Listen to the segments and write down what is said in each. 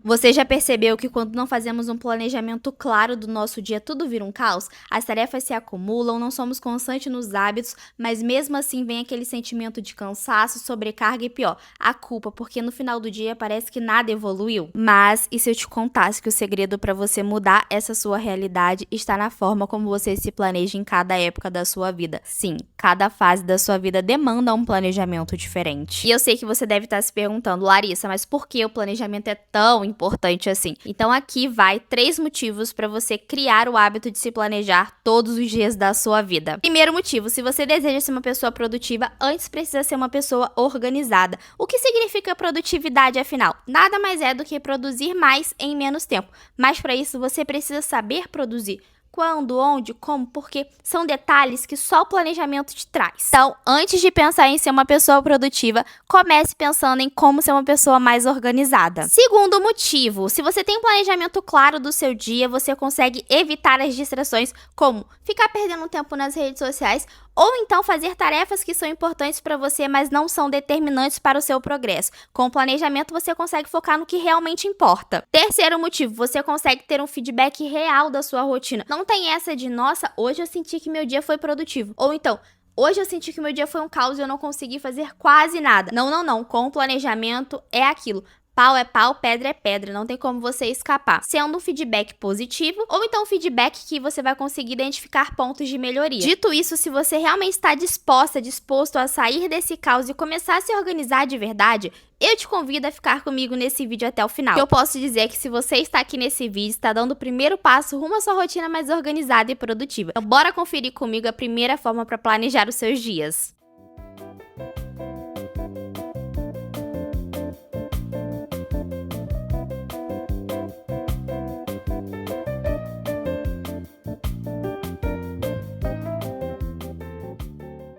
Você já percebeu que quando não fazemos um planejamento claro do nosso dia, tudo vira um caos? As tarefas se acumulam, não somos constantes nos hábitos, mas mesmo assim vem aquele sentimento de cansaço, sobrecarga e pior, a culpa, porque no final do dia parece que nada evoluiu. Mas e se eu te contasse que o segredo para você mudar essa sua realidade está na forma como você se planeja em cada época da sua vida? Sim, cada fase da sua vida demanda um planejamento diferente. E eu sei que você deve estar se perguntando, Larissa, mas por que o planejamento é tão importante assim? Então aqui vai 3 motivos para você criar o hábito de se planejar todos os dias da sua vida. Primeiro motivo, se você deseja ser uma pessoa produtiva, antes precisa ser uma pessoa organizada. O que significa produtividade, afinal? Nada mais é do que produzir mais em menos tempo. Mas para isso você precisa saber produzir. Quando, onde, como, porque são detalhes que só o planejamento te traz. Então, antes de pensar em ser uma pessoa produtiva, comece pensando em como ser uma pessoa mais organizada. Segundo motivo, se você tem um planejamento claro do seu dia, você consegue evitar as distrações, como ficar perdendo tempo nas redes sociais ou então fazer tarefas que são importantes para você, mas não são determinantes para o seu progresso. Com o planejamento, você consegue focar no que realmente importa. Terceiro motivo, você consegue ter um feedback real da sua rotina. Não tem essa de, nossa, hoje eu senti que meu dia foi produtivo. Ou então, hoje eu senti que meu dia foi um caos e eu não consegui fazer quase nada. Não. Com o planejamento é aquilo. Pau é pau, pedra é pedra, não tem como você escapar. Sendo um feedback positivo ou então um feedback que você vai conseguir identificar pontos de melhoria. Dito isso, se você realmente está disposto a sair desse caos e começar a se organizar de verdade, eu te convido a ficar comigo nesse vídeo até o final. Eu posso dizer que se você está aqui nesse vídeo, está dando o primeiro passo rumo à sua rotina mais organizada e produtiva. Então bora conferir comigo a primeira forma para planejar os seus dias.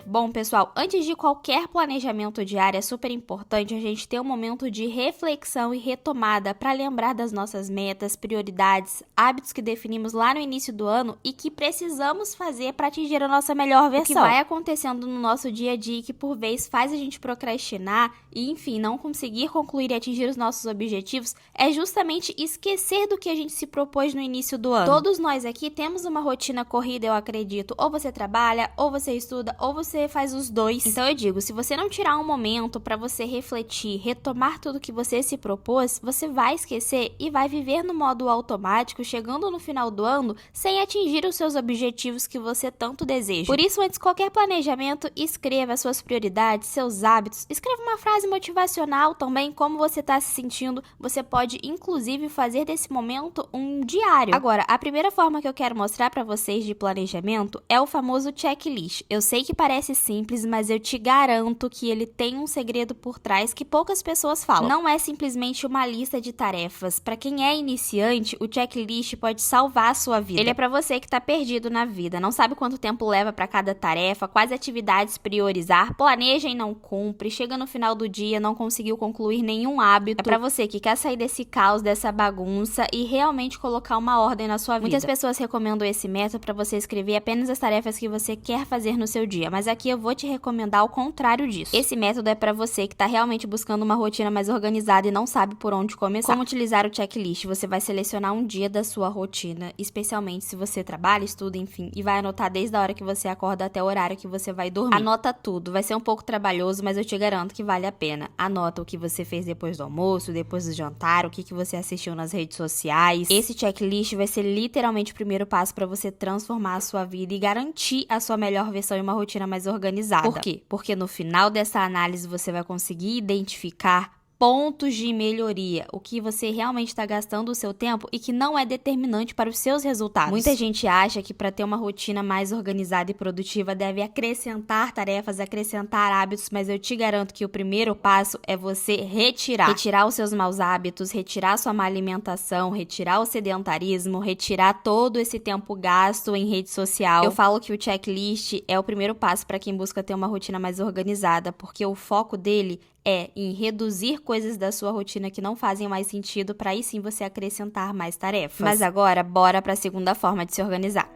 Bom, pessoal, antes de qualquer planejamento diário, é super importante a gente ter um momento de reflexão e retomada para lembrar das nossas metas, prioridades, hábitos que definimos lá no início do ano e que precisamos fazer para atingir a nossa melhor versão. O que vai acontecendo no nosso dia a dia que por vezes faz a gente procrastinar e, enfim, não conseguir concluir e atingir os nossos objetivos é justamente esquecer do que a gente se propôs no início do ano. Todos nós aqui temos uma rotina corrida, eu acredito. Ou você trabalha, ou você estuda, ou você faz os dois. Então eu digo, se você não tirar um momento para você refletir, retomar tudo que você se propôs, você vai esquecer e vai viver no modo automático, chegando no final do ano sem atingir os seus objetivos que você tanto deseja. Por isso, antes de qualquer planejamento, escreva suas prioridades, seus hábitos, escreva uma frase motivacional também, como você está se sentindo. Você pode, inclusive, fazer desse momento um diário. Agora, a primeira forma que eu quero mostrar para vocês de planejamento é o famoso checklist. Eu sei que parece simples, mas eu te garanto que ele tem um segredo por trás que poucas pessoas falam. Não é simplesmente uma lista de tarefas. Para quem é iniciante, o checklist pode salvar a sua vida. Ele é para você que tá perdido na vida, não sabe quanto tempo leva para cada tarefa, quais atividades priorizar, planeja e não cumpre, chega no final do dia, não conseguiu concluir nenhum hábito. É para você que quer sair desse caos, dessa bagunça e realmente colocar uma ordem na sua vida. Muitas pessoas recomendam esse método para você escrever apenas as tarefas que você quer fazer no seu dia, mas aqui eu vou te recomendar o contrário disso. Esse método é para você que está realmente buscando uma rotina mais organizada e não sabe por onde começar. Como utilizar o checklist? Você vai selecionar um dia da sua rotina, especialmente se você trabalha, estuda, enfim, e vai anotar desde a hora que você acorda até o horário que você vai dormir. Anota tudo. Vai ser um pouco trabalhoso, mas eu te garanto que vale a pena. Anota o que você fez depois do almoço, depois do jantar, o que você assistiu nas redes sociais. Esse checklist vai ser literalmente o primeiro passo para você transformar a sua vida e garantir a sua melhor versão e uma rotina mais organizada. Por quê? Porque no final dessa análise você vai conseguir identificar pontos de melhoria, o que você realmente está gastando o seu tempo e que não é determinante para os seus resultados. Muita gente acha que para ter uma rotina mais organizada e produtiva deve acrescentar tarefas, acrescentar hábitos, mas eu te garanto que o primeiro passo é você retirar os seus maus hábitos, retirar sua má alimentação, retirar o sedentarismo, retirar todo esse tempo gasto em rede social. Eu falo que o checklist é o primeiro passo para quem busca ter uma rotina mais organizada, porque o foco dele é em reduzir coisas da sua rotina que não fazem mais sentido para aí sim você acrescentar mais tarefas. Mas agora, bora para a segunda forma de se organizar.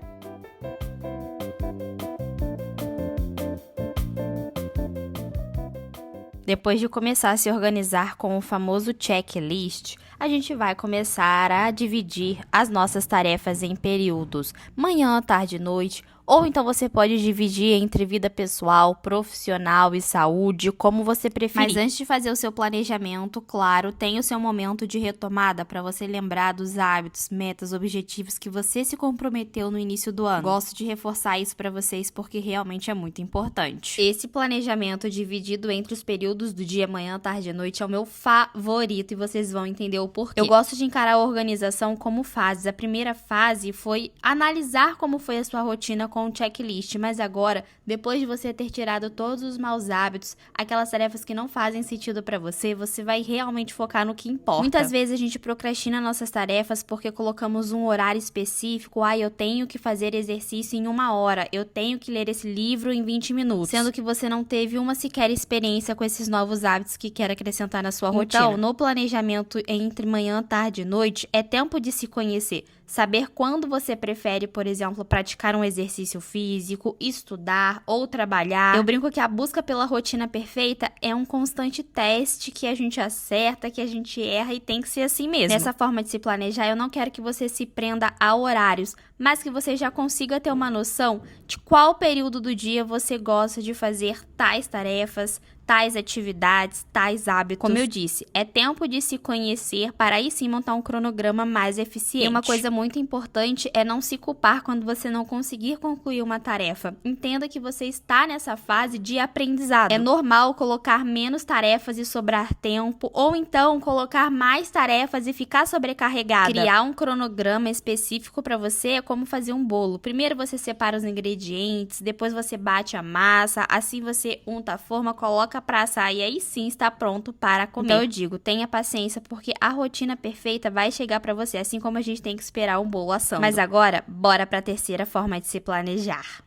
Depois de começar a se organizar com o famoso checklist, a gente vai começar a dividir as nossas tarefas em períodos: manhã, tarde e noite. Ou então você pode dividir entre vida pessoal, profissional e saúde, como você preferir. Mas antes de fazer o seu planejamento, claro, tem o seu momento de retomada para você lembrar dos hábitos, metas, objetivos que você se comprometeu no início do ano. Gosto de reforçar isso para vocês porque realmente é muito importante. Esse planejamento dividido entre os períodos do dia, manhã, tarde e noite é o meu favorito e vocês vão entender o porquê. Eu gosto de encarar a organização como fases. A primeira fase foi analisar como foi a sua rotina com um checklist, mas agora, depois de você ter tirado todos os maus hábitos, aquelas tarefas que não fazem sentido pra você, você vai realmente focar no que importa. Muitas vezes a gente procrastina nossas tarefas porque colocamos um horário específico. Eu tenho que fazer exercício em 1 hora, eu tenho que ler esse livro em 20 minutos, sendo que você não teve uma sequer experiência com esses novos hábitos que quer acrescentar na sua rotina. Então, no planejamento entre manhã, tarde e noite, é tempo de se conhecer. Saber quando você prefere, por exemplo, praticar um exercício físico, estudar ou trabalhar. Eu brinco que a busca pela rotina perfeita é um constante teste que a gente acerta, que a gente erra e tem que ser assim mesmo. Nessa forma de se planejar, eu não quero que você se prenda a horários, mas que você já consiga ter uma noção de qual período do dia você gosta de fazer tais tarefas, tais atividades, tais hábitos. Como eu disse, é tempo de se conhecer para aí sim montar um cronograma mais eficiente. E uma coisa muito importante é não se culpar quando você não conseguir concluir uma tarefa. Entenda que você está nessa fase de aprendizado. É normal colocar menos tarefas e sobrar tempo, ou então colocar mais tarefas e ficar sobrecarregada. Criar um cronograma específico para você é como fazer um bolo. Primeiro você separa os ingredientes, depois você bate a massa, assim você unta a forma, coloca pra assar e aí sim está pronto para comer. Então eu digo, tenha paciência porque a rotina perfeita vai chegar pra você, assim como a gente tem que esperar um bolo assando. Mas agora, bora pra terceira forma de se planejar.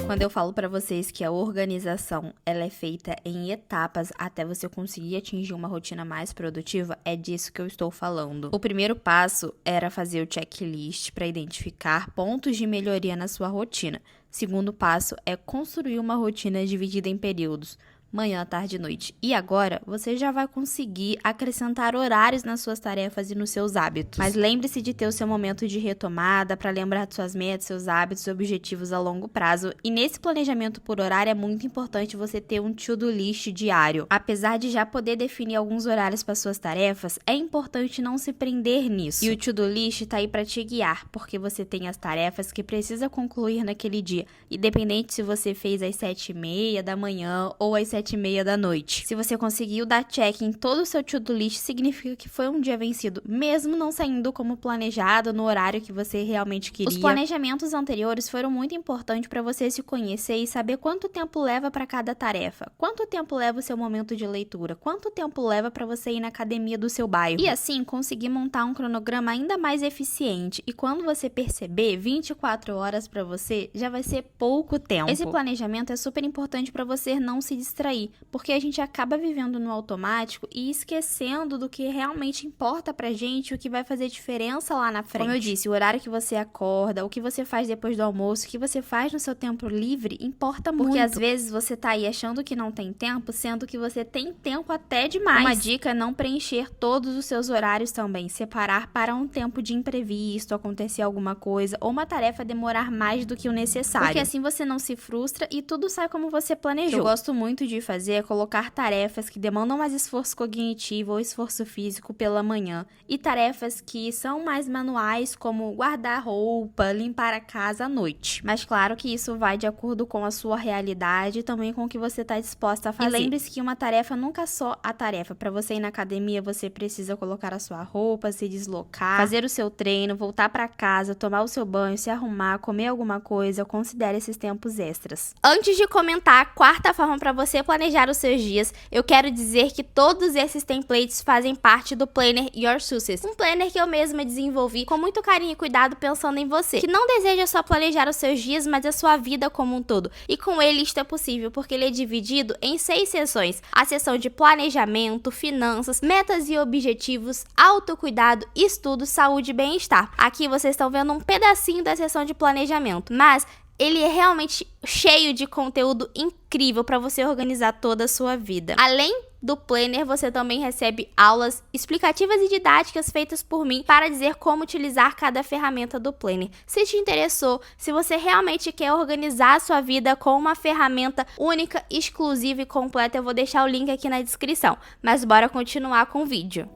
Quando eu falo pra vocês que a organização ela é feita em etapas até você conseguir atingir uma rotina mais produtiva, é disso que eu estou falando. O primeiro passo era fazer o checklist para identificar pontos de melhoria na sua rotina. Segundo passo é construir uma rotina dividida em períodos: manhã, tarde e noite. E agora, você já vai conseguir acrescentar horários nas suas tarefas e nos seus hábitos. Mas lembre-se de ter o seu momento de retomada para lembrar de suas metas, seus hábitos e objetivos a longo prazo. E nesse planejamento por horário é muito importante você ter um to-do list diário. Apesar de já poder definir alguns horários para suas tarefas, é importante não se prender nisso. E o to-do list tá aí para te guiar, porque você tem as tarefas que precisa concluir naquele dia, independente se você fez às 7h30 da manhã ou às 7h30 da noite. Se você conseguiu dar check em todo o seu to-do list, significa que foi um dia vencido, mesmo não saindo como planejado no horário que você realmente queria. Os planejamentos anteriores foram muito importantes para você se conhecer e saber quanto tempo leva para cada tarefa, quanto tempo leva o seu momento de leitura, quanto tempo leva para você ir na academia do seu bairro. E assim, conseguir montar um cronograma ainda mais eficiente. E quando você perceber, 24 horas para você já vai ser pouco tempo. Esse planejamento é super importante para você não se distrair, porque a gente acaba vivendo no automático e esquecendo do que realmente importa pra gente, o que vai fazer diferença lá na frente. Como eu disse, o horário que você acorda, o que você faz depois do almoço, o que você faz no seu tempo livre, importa muito. Porque às vezes você tá aí achando que não tem tempo, sendo que você tem tempo até demais. Uma dica é não preencher todos os seus horários também, separar para um tempo de imprevisto, acontecer alguma coisa, ou uma tarefa demorar mais do que o necessário. Porque assim você não se frustra e tudo sai como você planejou. Eu gosto muito de fazer é colocar tarefas que demandam mais esforço cognitivo ou esforço físico pela manhã e tarefas que são mais manuais, como guardar roupa, limpar a casa à noite. Mas claro que isso vai de acordo com a sua realidade e também com o que você está disposta a fazer. E lembre-se que uma tarefa nunca é só a tarefa. Para você ir na academia, você precisa colocar a sua roupa, se deslocar, fazer o seu treino, voltar para casa, tomar o seu banho, se arrumar, comer alguma coisa. Considere esses tempos extras. Antes de comentar a quarta forma para você planejar os seus dias, eu quero dizer que todos esses templates fazem parte do Planner Your Success, um planner que eu mesma desenvolvi com muito carinho e cuidado pensando em você, que não deseja só planejar os seus dias, mas a sua vida como um todo. E com ele isto é possível, porque ele é dividido em 6 seções: a seção de planejamento, finanças, metas e objetivos, autocuidado, estudo, saúde e bem-estar. Aqui vocês estão vendo um pedacinho da seção de planejamento, mas ele é realmente cheio de conteúdo incrível para você organizar toda a sua vida. Além do planner, você também recebe aulas explicativas e didáticas feitas por mim para dizer como utilizar cada ferramenta do planner. Se te interessou, se você realmente quer organizar a sua vida com uma ferramenta única, exclusiva e completa, eu vou deixar o link aqui na descrição. Mas bora continuar com o vídeo.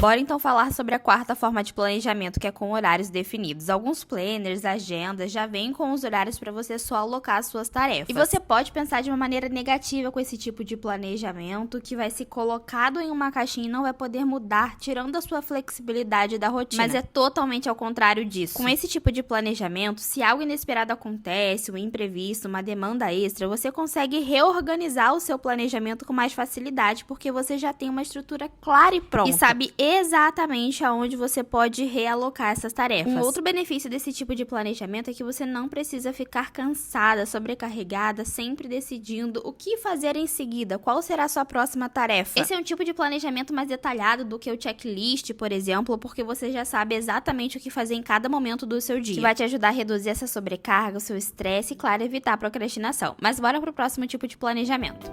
Bora então falar sobre a quarta forma de planejamento, que é com horários definidos. Alguns planners, agendas, já vêm com os horários para você só alocar as suas tarefas. E você pode pensar de uma maneira negativa com esse tipo de planejamento, que vai ser colocado em uma caixinha e não vai poder mudar, tirando a sua flexibilidade da rotina. Mas é totalmente ao contrário disso. Com esse tipo de planejamento, se algo inesperado acontece, um imprevisto, uma demanda extra, você consegue reorganizar o seu planejamento com mais facilidade, porque você já tem uma estrutura clara e pronta. E sabe exatamente aonde você pode realocar essas tarefas. Um outro benefício desse tipo de planejamento é que você não precisa ficar cansada, sobrecarregada, sempre decidindo o que fazer em seguida, qual será a sua próxima tarefa. Esse é um tipo de planejamento mais detalhado do que o checklist, por exemplo, porque você já sabe exatamente o que fazer em cada momento do seu dia, que vai te ajudar a reduzir essa sobrecarga, o seu estresse e, claro, evitar a procrastinação. Mas bora pro próximo tipo de planejamento.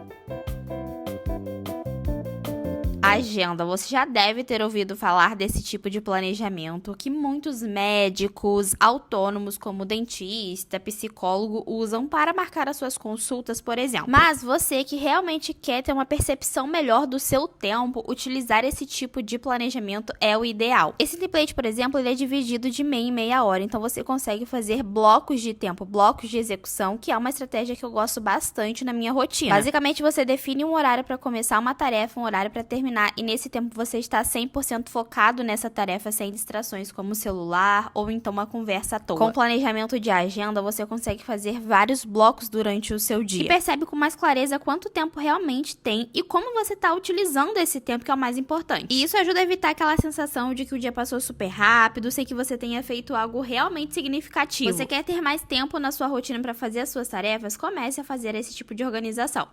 Agenda. Você já deve ter ouvido falar desse tipo de planejamento que muitos médicos, autônomos como dentista, psicólogo usam para marcar as suas consultas, por exemplo. Mas você que realmente quer ter uma percepção melhor do seu tempo, utilizar esse tipo de planejamento é o ideal. Esse template, por exemplo, ele é dividido de meia em meia hora, então você consegue fazer blocos de tempo, blocos de execução, que é uma estratégia que eu gosto bastante na minha rotina. Basicamente, você define um horário para começar uma tarefa, um horário para terminar, e nesse tempo você está 100% focado nessa tarefa, sem distrações como o celular ou então uma conversa à toa. Com planejamento de agenda, você consegue fazer vários blocos durante o seu dia. E percebe com mais clareza quanto tempo realmente tem e como você está utilizando esse tempo, que é o mais importante. E isso ajuda a evitar aquela sensação de que o dia passou super rápido, sem que você tenha feito algo realmente significativo. Você quer ter mais tempo na sua rotina para fazer as suas tarefas? Comece a fazer esse tipo de organização.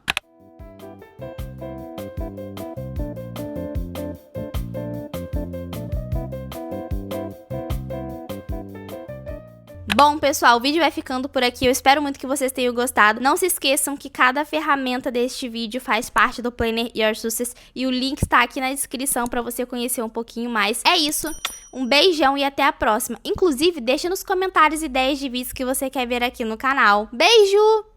Bom, pessoal, o vídeo vai ficando por aqui. Eu espero muito que vocês tenham gostado. Não se esqueçam que cada ferramenta deste vídeo faz parte do Planner Your Success e o link está aqui na descrição para você conhecer um pouquinho mais. É isso. Um beijão e até a próxima. Inclusive, deixa nos comentários ideias de vídeos que você quer ver aqui no canal. Beijo!